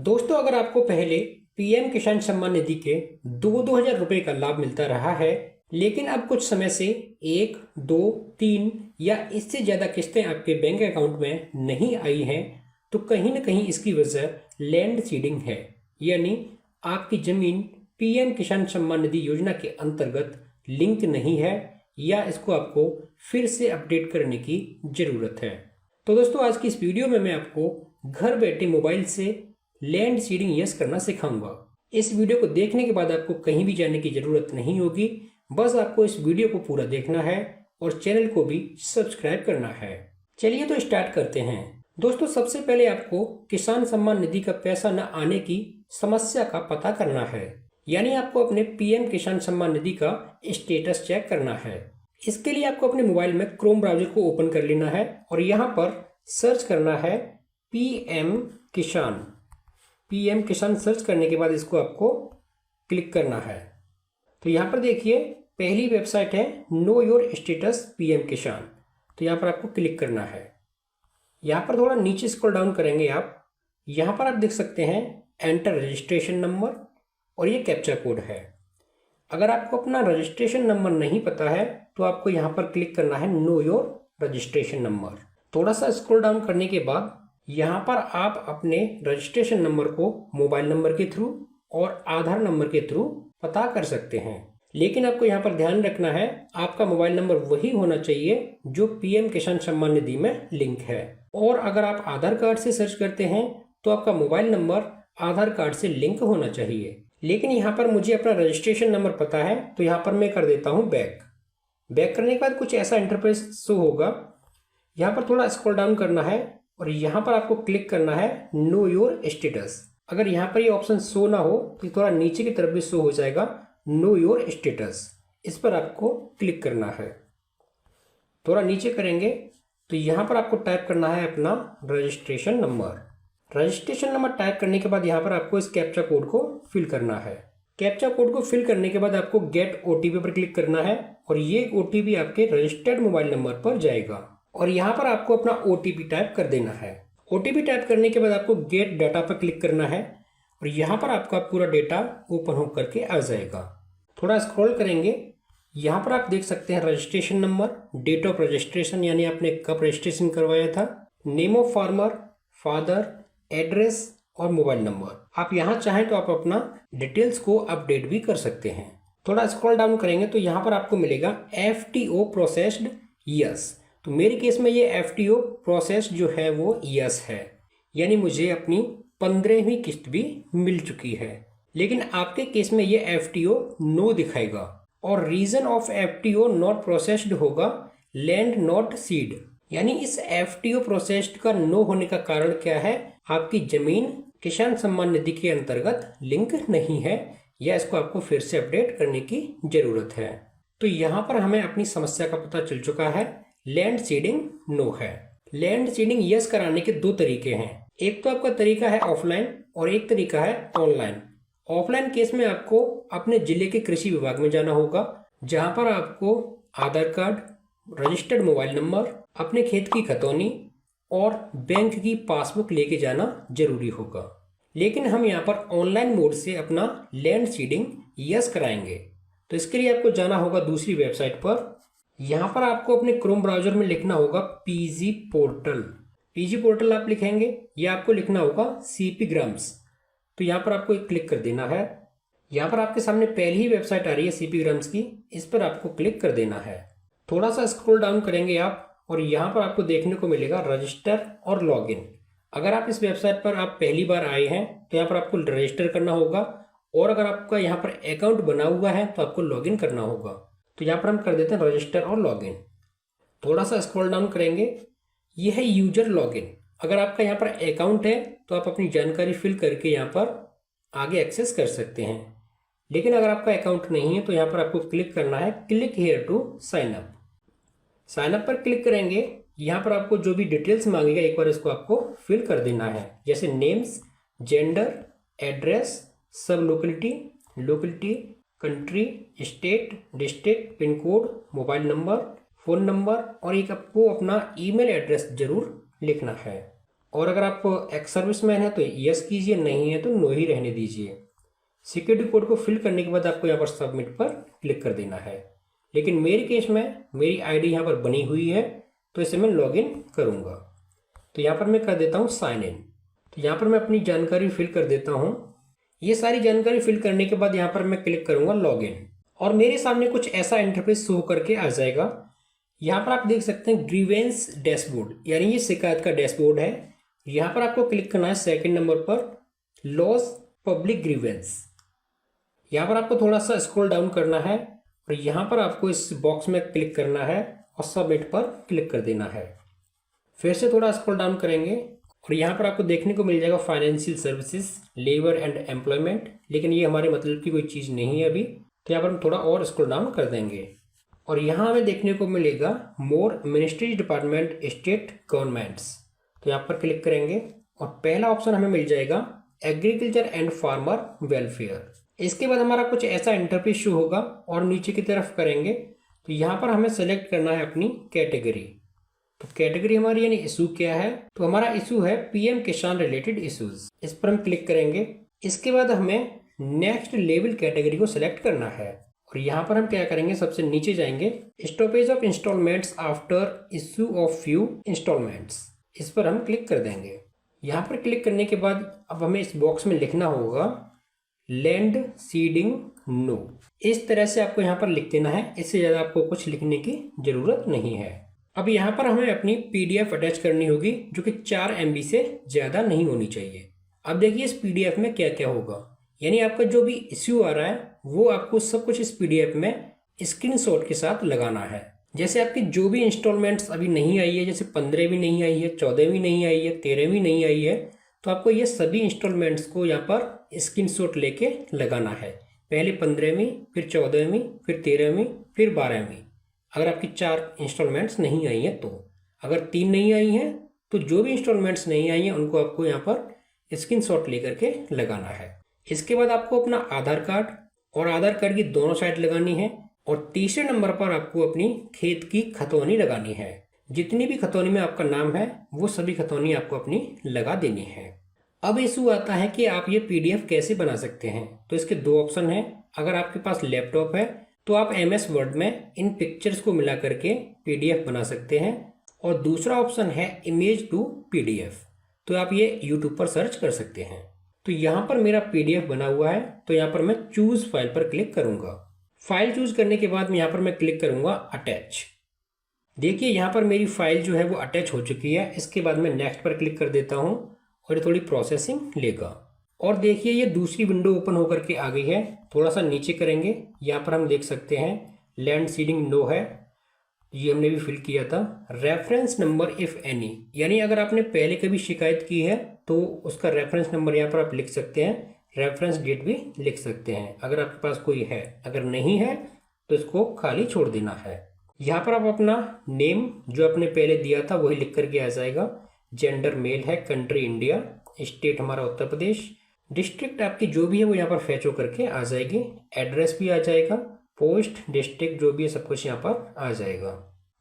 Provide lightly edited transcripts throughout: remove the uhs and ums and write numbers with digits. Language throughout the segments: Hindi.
दोस्तों, अगर आपको पहले पीएम किसान सम्मान निधि के 2-2 हजार रुपए का लाभ मिलता रहा है, लेकिन अब कुछ समय से 1, 2, 3 या इससे ज़्यादा किस्तें आपके बैंक अकाउंट में नहीं आई हैं, तो कहीं ना कहीं इसकी वजह लैंड सीडिंग है। यानी आपकी ज़मीन पीएम किसान सम्मान निधि योजना के अंतर्गत लिंक नहीं है या इसको आपको फिर से अपडेट करने की ज़रूरत है। तो दोस्तों, आज की इस वीडियो में मैं आपको घर बैठे मोबाइल से लैंड सीडिंग यस करना सिखाऊंगा। इस वीडियो को देखने के बाद आपको कहीं भी जाने की ज़रूरत नहीं होगी, बस आपको इस वीडियो को पूरा देखना है और चैनल को भी सब्सक्राइब करना है। चलिए तो स्टार्ट करते हैं। दोस्तों, सबसे पहले आपको किसान सम्मान निधि का पैसा न आने की समस्या का पता करना है। यानी आपको अपने पीएम किसान सम्मान निधि का स्टेटस चेक करना है। इसके लिए आपको अपने मोबाइल में क्रोम ब्राउजर को ओपन कर लेना है और यहाँ पर सर्च करना है पीएम किसान। पीएम किसान सर्च करने के बाद इसको आपको क्लिक करना है। तो यहाँ पर देखिए, पहली वेबसाइट है नो योर स्टेटस पीएम किसान। तो यहाँ पर आपको क्लिक करना है। यहाँ पर थोड़ा नीचे स्क्रॉल डाउन करेंगे आप, यहाँ पर आप देख सकते हैं एंटर रजिस्ट्रेशन नंबर और ये कैप्चा कोड है। अगर आपको अपना रजिस्ट्रेशन नंबर नहीं पता है तो आपको यहाँ पर क्लिक करना है नो योर रजिस्ट्रेशन नंबर। थोड़ा सा स्क्रॉल डाउन करने के बाद यहाँ पर आप अपने रजिस्ट्रेशन नंबर को मोबाइल नंबर के थ्रू और आधार नंबर के थ्रू पता कर सकते हैं। लेकिन आपको यहाँ पर ध्यान रखना है, आपका मोबाइल नंबर वही होना चाहिए जो पीएम किसान सम्मान निधि में लिंक है। और अगर आप आधार कार्ड से सर्च करते हैं तो आपका मोबाइल नंबर आधार कार्ड से लिंक होना चाहिए। लेकिन यहाँ पर मुझे अपना रजिस्ट्रेशन नंबर पता है, तो यहाँ पर मैं कर देता हूँ बैक करने के बाद कुछ ऐसा इंटरफेस शो होगा। यहाँ पर थोड़ा स्क्रॉल डाउन करना है और यहाँ पर आपको क्लिक करना है नो योर स्टेटस। अगर यहाँ पर ये ऑप्शन शो ना हो तो थोड़ा नीचे की तरफ भी शो हो जाएगा नो योर स्टेटस। इस पर आपको क्लिक करना है। थोड़ा नीचे करेंगे तो यहाँ पर आपको टाइप करना है अपना registration number. Registration number type करने के बाद यहाँ पर आपको इस कैप्चा कोड को फिल करना है। कैप्चा कोड को फिल करने के बाद आपको गेट ओटीपी पर क्लिक करना है और ये ओटीपी आपके रजिस्टर्ड मोबाइल नंबर पर जाएगा और यहाँ पर आपको अपना ओटीपी टाइप कर देना है। ओटीपी टाइप करने के बाद आपको गेट डाटा पर क्लिक करना है और यहाँ पर आपका पूरा डेटा ओपन हो करके आ जाएगा। थोड़ा स्क्रॉल करेंगे, यहाँ पर आप देख सकते हैं registration number, date of registration यानी आपने कब रजिस्ट्रेशन करवाया था, name of farmer, father, address और मोबाइल नंबर। आप यहाँ चाहें तो आप अपना डिटेल्स को अपडेट भी कर सकते हैं। थोड़ा स्क्रॉल डाउन करेंगे तो यहाँ पर आपको मिलेगा FTO प्रोसेस्ड यस। तो मेरे केस में ये FTO प्रोसेस जो है वो यस है, यानी मुझे अपनी 15वीं किस्त भी मिल चुकी है। लेकिन आपके केस में ये FTO नो दिखाएगा और reason of FTO not processed होगा लैंड नॉट सीड। यानी इस FTO प्रोसेस्ड का नो होने का कारण क्या है, आपकी जमीन किसान सम्मान निधि के अंतर्गत लिंक नहीं है या इसको आपको फिर से अपडेट करने की जरूरत है। तो यहाँ पर हमें अपनी समस्या का पता चल चुका है, लैंड सीडिंग नो है। लैंड सीडिंग यस कराने के दो तरीके हैं। एक तो आपका तरीका है ऑफलाइन और एक तरीका है ऑनलाइन। ऑफलाइन केस में आपको अपने जिले के कृषि विभाग में जाना होगा, जहां पर आपको आधार कार्ड, रजिस्टर्ड मोबाइल नंबर, अपने खेत की खतौनी और बैंक की पासबुक लेके जाना जरूरी होगा। लेकिन हम यहाँ पर ऑनलाइन मोड से अपना लैंड सीडिंग यस कराएंगे। तो इसके लिए आपको जाना होगा दूसरी वेबसाइट पर। यहाँ पर आपको अपने क्रोम ब्राउजर में लिखना होगा पीजी पोर्टल आप लिखेंगे या आपको लिखना होगा CP ग्राम्स। तो यहाँ पर आपको एक क्लिक कर देना है। यहाँ पर आपके सामने पहली ही वेबसाइट आ रही है CP ग्राम्स की, इस पर आपको क्लिक कर देना है। थोड़ा सा स्क्रॉल डाउन करेंगे आप और यहाँ पर आपको देखने को मिलेगा रजिस्टर और लॉगिन। अगर आप इस वेबसाइट पर आप पहली बार आए हैं तो यहाँ पर आपको रजिस्टर करना होगा और अगर आपका यहाँ पर अकाउंट बना हुआ है तो आपको लॉगिन करना होगा। तो यहाँ पर हम कर देते हैं रजिस्टर और लॉगिन। थोड़ा सा स्क्रॉल डाउन करेंगे, ये है यूजर लॉगिन। अगर आपका यहाँ पर अकाउंट है तो आप अपनी जानकारी फिल करके यहाँ पर आगे एक्सेस कर सकते हैं। लेकिन अगर आपका अकाउंट नहीं है तो यहाँ पर आपको क्लिक करना है click here to sign up. Sign up पर क्लिक करेंगे, यहाँ पर आपको जो भी डिटेल्स मांगेगा एक बार इसको आपको फिल कर देना है, जैसे नेम्स, जेंडर, एड्रेस, सब locality, country, state, district, pin code, mobile number, phone number और एक आपको अपना ईमेल एड्रेस जरूर लिखना है। और अगर आप एक्स सर्विसमैन है तो यस कीजिए, नहीं है तो नो ही रहने दीजिए। सिक्योरिटी कोड को फिल करने के बाद आपको यहाँ पर सबमिट पर क्लिक कर देना है। लेकिन मेरे केस में मेरी आईडी यहाँ पर बनी हुई है तो इसे मैं लॉगिन करूँगा। तो यहाँ पर मैं कर देता हूँ साइन इन। तो यहाँ पर मैं अपनी जानकारी फिल कर देता हूँ। ये सारी जानकारी फिल करने के बाद यहाँ पर मैं क्लिक करूँगा लॉगिन और मेरे सामने कुछ ऐसा इंटरफेस शो करके आ जाएगा। यहाँ पर आप देख सकते हैं ग्रीवेंस डैशबोर्ड, यानी ये शिकायत का डैशबोर्ड है। यहाँ पर आपको क्लिक करना है सेकंड नंबर पर, लॉस पब्लिक ग्रीवेंस। यहाँ पर आपको थोड़ा सा स्क्रॉल डाउन करना है और यहाँ पर आपको इस बॉक्स में क्लिक करना है और सबमिट पर क्लिक कर देना है। फिर से थोड़ा स्क्रॉल डाउन करेंगे और यहाँ पर आपको देखने को मिल जाएगा financial services, labour and employment, लेकिन ये हमारे मतलब की कोई चीज़ नहीं है अभी। तो यहाँ पर हम थोड़ा और स्क्रॉल डाउन कर देंगे और यहाँ हमें देखने को मिलेगा मोर मिनिस्ट्री डिपार्टमेंट स्टेट गवर्नमेंट्स। तो यहाँ पर क्लिक करेंगे और पहला ऑप्शन हमें मिल जाएगा एग्रीकल्चर एंड फार्मर वेलफेयर। इसके बाद हमारा कुछ ऐसा इंटरफेस शो होगा और नीचे की तरफ करेंगे तो यहाँ पर हमें सेलेक्ट करना है अपनी कैटेगरी। तो कैटेगरी हमारी यानी इशू क्या है, तो हमारा इशू है पीएम किसान रिलेटेड इश्यूज। इस पर हम क्लिक करेंगे। इसके बाद हमें नेक्स्ट लेवल कैटेगरी को सिलेक्ट करना है और यहाँ पर हम क्या करेंगे, सबसे नीचे जाएंगे, stoppage of installments after issue of few installments. इस पर हम क्लिक कर देंगे। यहाँ पर क्लिक करने के बाद अब हमें इस बॉक्स में लिखना होगा लैंड सीडिंग नो। इस तरह से आपको यहाँ पर लिख देना है, इससे ज़्यादा आपको कुछ लिखने की ज़रूरत नहीं है। अब यहाँ पर हमें अपनी पीडीएफ अटैच करनी होगी जो कि 4 MB से ज़्यादा नहीं होनी चाहिए। अब देखिए इस पीडीएफ में क्या क्या होगा, यानी आपका जो भी इश्यू आ रहा है वो आपको सब कुछ इस पीडीएफ में स्क्रीनशॉट के साथ लगाना है। जैसे आपकी जो भी इंस्टॉलमेंट्स अभी नहीं आई है, जैसे 15वीं नहीं आई है, 14वीं नहीं आई है, 13वीं नहीं आई है, तो आपको ये सभी इंस्टॉलमेंट्स को यहाँ पर स्क्रीनशॉट लेके लगाना है। पहले 15वीं, फिर 14वीं, फिर 13वीं, फिर 12वीं। अगर आपकी 4 इंस्टॉलमेंट्स नहीं आई हैं, तो अगर 3 नहीं आई हैं तो जो भी इंस्टॉलमेंट्स नहीं आई हैं उनको आपको यहाँ पर स्क्रीनशॉट लेकर के लगाना है। इसके बाद आपको अपना आधार कार्ड और आधार कार्ड की दोनों साइड लगानी है और तीसरे नंबर पर आपको अपनी खेत की खतौनी लगानी है। जितनी भी खतौनी में आपका नाम है वो सभी खतौनी आपको अपनी लगा देनी है। अब इशू आता है कि आप ये पीडीएफ कैसे बना सकते हैं, तो इसके 2 ऑप्शन हैं। अगर आपके पास लैपटॉप है तो आप MS वर्ड में इन पिक्चर्स को मिला करके पीडीएफ बना सकते हैं और दूसरा ऑप्शन है इमेज टू पीडीएफ, तो आप ये यूट्यूब पर सर्च कर सकते हैं। तो यहाँ पर मेरा पीडीएफ बना हुआ है तो यहाँ पर मैं चूज फाइल पर क्लिक करूँगा। फाइल चूज करने के बाद यहाँ पर मैं क्लिक करूँगा अटैच। देखिए यहाँ पर मेरी फाइल जो है वो अटैच हो चुकी है। इसके बाद मैं नेक्स्ट पर क्लिक कर देता हूँ और ये थोड़ी प्रोसेसिंग लेगा और देखिए ये दूसरी विंडो ओपन होकर के आ गई है। थोड़ा सा नीचे करेंगे, यहाँ पर हम देख सकते हैं लैंड सीडिंग नो है, ये हमने भी फिल किया था। रेफरेंस नंबर इफ़ एनी, यानी अगर आपने पहले कभी शिकायत की है तो उसका रेफरेंस नंबर यहाँ पर आप लिख सकते हैं, रेफरेंस डेट भी लिख सकते हैं अगर आपके पास कोई है। अगर नहीं है तो इसको खाली छोड़ देना है। यहाँ पर आप अपना नेम जो आपने पहले दिया था वही लिख करके आ जाएगा। जेंडर मेल है, कंट्री इंडिया, स्टेट हमारा उत्तर प्रदेश, डिस्ट्रिक्ट आपकी जो भी है वो यहाँ पर फैच हो करके आ जाएगी, एड्रेस भी आ जाएगा, पोस्ट डिस्ट्रिक्ट जो भी है सब कुछ यहाँ पर आ जाएगा।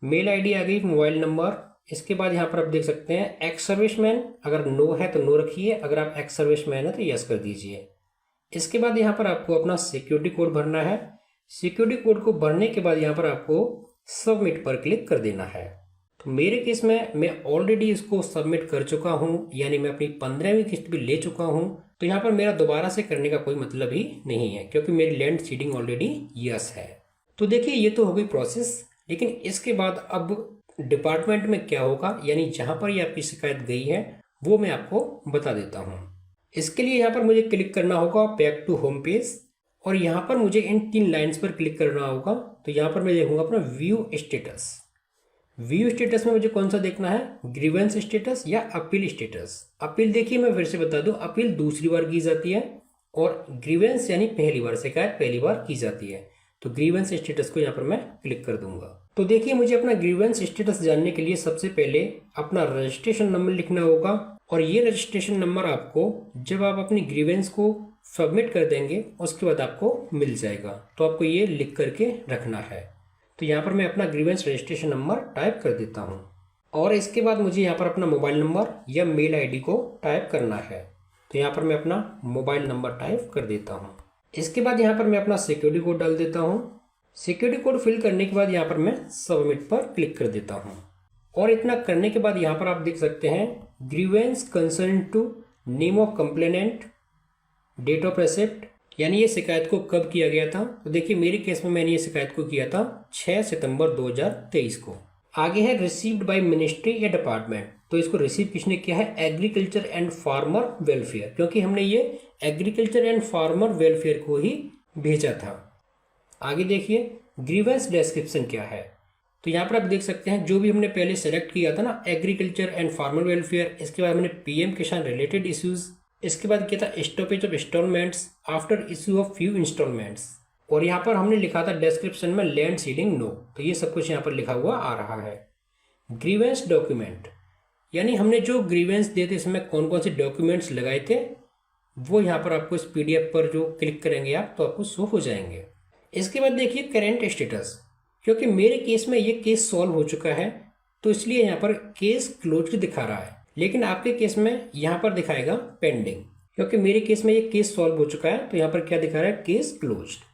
मेल आईडी आ गई, मोबाइल नंबर। इसके बाद यहाँ पर आप देख सकते हैं एक्स सर्विसमैन, अगर नो है तो नो रखिए, अगर आप एक्स सर्विसमैन है तो यस कर दीजिए। इसके बाद यहाँ पर आपको अपना सिक्योरिटी कोड भरना है। सिक्योरिटी कोड को भरने के बाद यहाँ पर आपको सबमिट पर क्लिक कर देना है। तो मेरे केस में मैं ऑलरेडी इसको सबमिट कर चुका हूँ, यानी मैं अपनी 15वीं किस्त भी ले चुका हूँ, तो यहाँ पर मेरा दोबारा से करने का कोई मतलब ही नहीं है क्योंकि मेरी लैंड सीडिंग ऑलरेडी यस है। तो देखिए ये तो हो गई प्रोसेस, लेकिन इसके बाद अब डिपार्टमेंट में क्या होगा, यानी जहाँ पर ये आपकी शिकायत गई है वो मैं आपको बता देता हूँ। इसके लिए यहाँ पर मुझे क्लिक करना होगा बैक टू होम पेज और यहाँ पर मुझे इन 3 लाइन्स पर क्लिक करना होगा। तो यहाँ पर मैं देखूंगा अपना व्यू स्टेटस। व्यू स्टेटस में मुझे कौन सा देखना है, ग्रीवेंस स्टेटस या अपील स्टेटस। अपील देखिए मैं फिर से बता दूं, अपील दूसरी बार की जाती है और ग्रीवेंस यानी पहली बार, शिकायत पहली बार की जाती है। तो ग्रीवेंस स्टेटस को यहाँ पर मैं क्लिक कर दूंगा। तो देखिए मुझे अपना ग्रीवेंस स्टेटस जानने के लिए सबसे पहले अपना रजिस्ट्रेशन नंबर लिखना होगा और ये रजिस्ट्रेशन नंबर आपको जब आप अपनी ग्रीवेंस को सबमिट कर देंगे उसके बाद आपको मिल जाएगा। तो आपको ये लिख करके रखना है। तो यहाँ पर मैं अपना ग्रीवेंस रजिस्ट्रेशन नंबर टाइप कर देता हूँ। और इसके बाद मुझे यहाँ पर अपना मोबाइल नंबर या मेल आईडी को टाइप करना है। तो यहाँ पर मैं अपना मोबाइल नंबर टाइप कर देता हूँ। इसके बाद यहाँ पर मैं अपना सिक्योरिटी कोड डाल देता हूँ। सिक्योरिटी कोड फिल करने के बाद यहाँ पर मैं सबमिट पर क्लिक कर देता हूँ। और इतना करने के बाद यहाँ पर आप देख सकते हैं grievance concern to name of complainant, date of receipt, यानी ये शिकायत को कब किया गया था। तो देखिए मेरे केस में मैंने ये शिकायत को किया था 6 सितंबर 2023 को। आगे है रिसीव्ड बाय मिनिस्ट्री या डिपार्टमेंट। तो इसको रिसीव किसने किया है? एग्रीकल्चर एंड फार्मर वेलफेयर, क्योंकि हमने ये एग्रीकल्चर एंड फार्मर वेलफेयर को ही भेजा था। आगे देखिए ग्रीवेंस डिस्क्रिप्शन क्या है। तो यहाँ पर आप देख सकते हैं जो भी हमने पहले सेलेक्ट किया था ना, एग्रीकल्चर एंड फार्मर वेलफेयर, इसके बाद हमने पीएम किसान रिलेटेड इश्यूज, इसके बाद किया था stoppage of installments after issue of few installments, और यहाँ पर हमने लिखा था डिस्क्रिप्शन में लैंड सीडिंग नो। तो ये सब कुछ यहाँ पर लिखा हुआ आ रहा है। ग्रीवेंस डॉक्यूमेंट, यानी हमने जो ग्रीवेंस दिए थे इसमें कौन कौन से डॉक्यूमेंट्स लगाए थे वो यहाँ पर आपको इस पीडीएफ पर जो क्लिक करेंगे आप तो आपको शो हो जाएंगे। इसके बाद देखिए करेंट स्टेटस, क्योंकि मेरे केस में ये केस सॉल्व हो चुका है तो इसलिए यहाँ पर केस क्लोज्ड दिखा रहा है, लेकिन आपके केस में यहाँ पर दिखाएगा पेंडिंग। क्योंकि मेरे केस में ये केस सॉल्व हो चुका है तो यहाँ पर क्या दिखा रहा है? Case closed.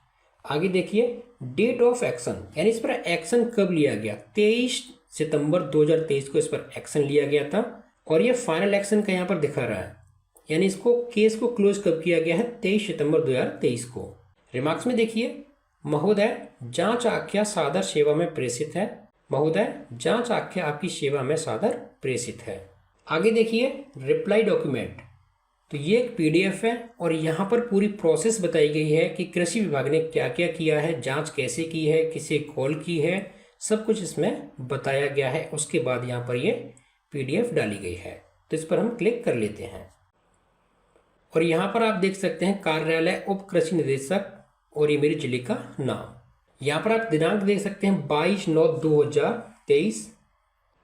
आगे देखिए डेट ऑफ एक्शन, यानी इस पर एक्शन कब लिया गया? 23 सितंबर 2023 को इस पर एक्शन लिया गया था और ये फाइनल एक्शन का यहाँ पर दिखा रहा है, यानी इसको केस को क्लोज कब किया गया है? 23 सितंबर 2023 को। रिमार्क्स में देखिए महोदय जांच आख्या सादर सेवा में प्रेषित है। महोदय जांच आख्या आपकी सेवा में सादर प्रेषित है। आगे देखिए रिप्लाई डॉक्यूमेंट, तो ये एक पीडीएफ है और यहाँ पर पूरी प्रोसेस बताई गई है कि कृषि विभाग ने क्या क्या किया है, जांच कैसे की है, किसे कॉल की है, सब कुछ इसमें बताया गया है। उसके बाद यहाँ पर ये पीडीएफ डाली गई है, तो इस पर हम क्लिक कर लेते हैं। और यहाँ पर आप देख सकते हैं कार्यालय उप कृषि निदेशक और ये मेरे जिले का नाम। यहाँ पर आप दिनांक देख सकते हैं 22/9/2023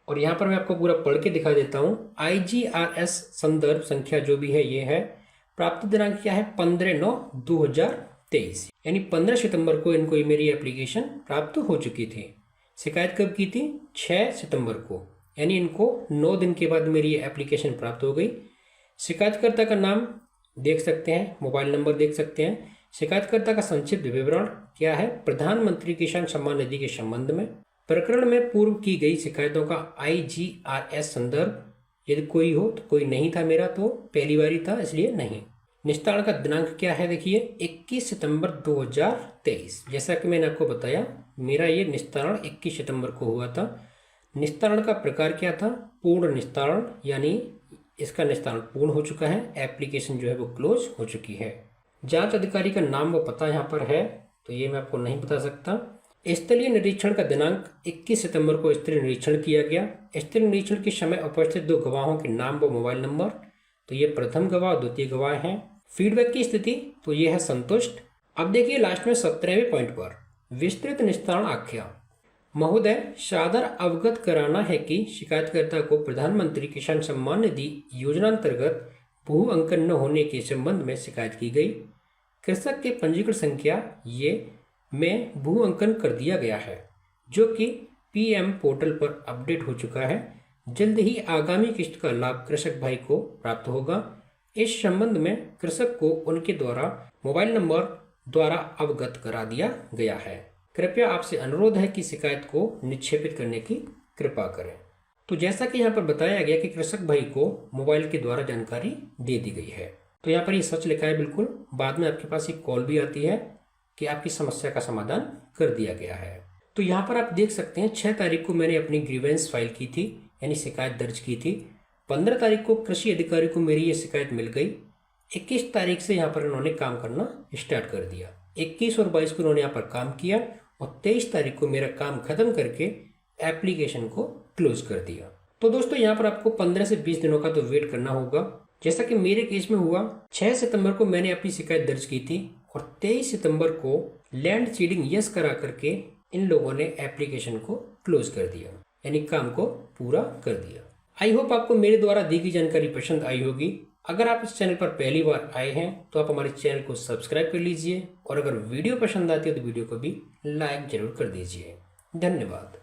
और यहाँ पर मैं आपको पूरा पढ़ के दिखा देता हूँ। IGRS संदर्भ संख्या जो भी है ये है। प्राप्त दिनांक क्या है? 15/9/2023, यानी 15 सितंबर को इनको ये मेरी एप्लीकेशन प्राप्त हो चुकी थी। शिकायत कब की थी? 6 सितंबर को, यानी इनको 9 दिन के बाद मेरी ये एप्लीकेशन प्राप्त हो गई। शिकायतकर्ता का नाम देख सकते हैं, मोबाइल नंबर देख सकते हैं। शिकायतकर्ता का संक्षिप्त विवरण क्या है? प्रधानमंत्री किसान सम्मान निधि के संबंध में प्रकरण में पूर्व की गई शिकायतों का IGRS संदर्भ, यदि कोई हो तो कोई नहीं था, मेरा तो पहली बारी था इसलिए नहीं। निस्तारण का दिनांक क्या है? देखिए 21 सितंबर 2023। जैसा कि मैंने आपको बताया मेरा ये निस्तारण 21 सितंबर को हुआ था। निस्तारण का प्रकार क्या था? पूर्ण निस्तारण, यानी इसका निस्तारण पूर्ण हो चुका है, एप्लीकेशन जो है वो क्लोज हो चुकी है। जांच अधिकारी का नाम व पता यहाँ पर है तो ये मैं आपको नहीं बता सकता। स्थलीय निरीक्षण का दिनांक 21 सितंबर को स्थलीय निरीक्षण किया गया। स्थलीय निरीक्षण के समय उपस्थित 2 गवाहों के नाम व मोबाइल नंबर, तो ये प्रथम गवाह द्वितीय गवाह हैं। फीडबैक की स्थिति तो ये है संतुष्ट। अब देखिए लास्ट में 17वें पॉइंट पर विस्तृत निस्तारण आख्या। महोदय सादर अवगत कराना है कि शिकायतकर्ता को प्रधानमंत्री किसान सम्मान निधि योजना अंतर्गत भू अंकन न होने के संबंध में शिकायत की गई। कृषक के पंजीकरण संख्या ये में भू अंकन कर दिया गया है, जो कि PM पोर्टल पर अपडेट हो चुका है। जल्द ही आगामी किस्त का लाभ कृषक भाई को प्राप्त होगा। इस संबंध में कृषक को उनके द्वारा मोबाइल नंबर द्वारा अवगत करा दिया गया है। कृपया आपसे अनुरोध है कि शिकायत को निक्षेपित करने की कृपा करें। तो जैसा कि यहाँ पर बताया गया कि कृषक भाई को मोबाइल के द्वारा जानकारी दे दी गई है, तो यहाँ पर ये सच लिखा है बिल्कुल। बाद में आपके पास एक कॉल भी आती है कि आपकी समस्या का समाधान कर दिया गया है। तो यहाँ पर आप देख सकते हैं 6 तारीख को मैंने अपनी ग्रीवेंस फाइल की थी, यानी शिकायत दर्ज की थी। 15 तारीख को कृषि अधिकारी को मेरी ये शिकायत मिल गई। 21 तारीख से यहाँ पर इन्होंने काम करना स्टार्ट कर दिया। 21 और 22 को इन्होंने यहाँ पर काम किया और 23 तारीख को मेरा काम खत्म करके एप्लीकेशन को क्लोज कर दिया। तो दोस्तों यहाँ पर आपको 15 से 20 दिनों का तो वेट करना होगा। जैसा कि मेरे केस में हुआ, 6 सितंबर को मैंने अपनी शिकायत दर्ज की थी और 23 सितंबर को लैंड सीडिंग यस करा करके इन लोगों ने एप्लीकेशन को क्लोज कर दिया, यानी काम को पूरा कर दिया। आई होप आपको मेरे द्वारा दी गई जानकारी पसंद आई होगी। अगर आप इस चैनल पर पहली बार आए हैं तो आप हमारे चैनल को सब्सक्राइब कर लीजिए और अगर वीडियो पसंद आती है तो वीडियो को भी लाइक जरूर कर दीजिए। धन्यवाद।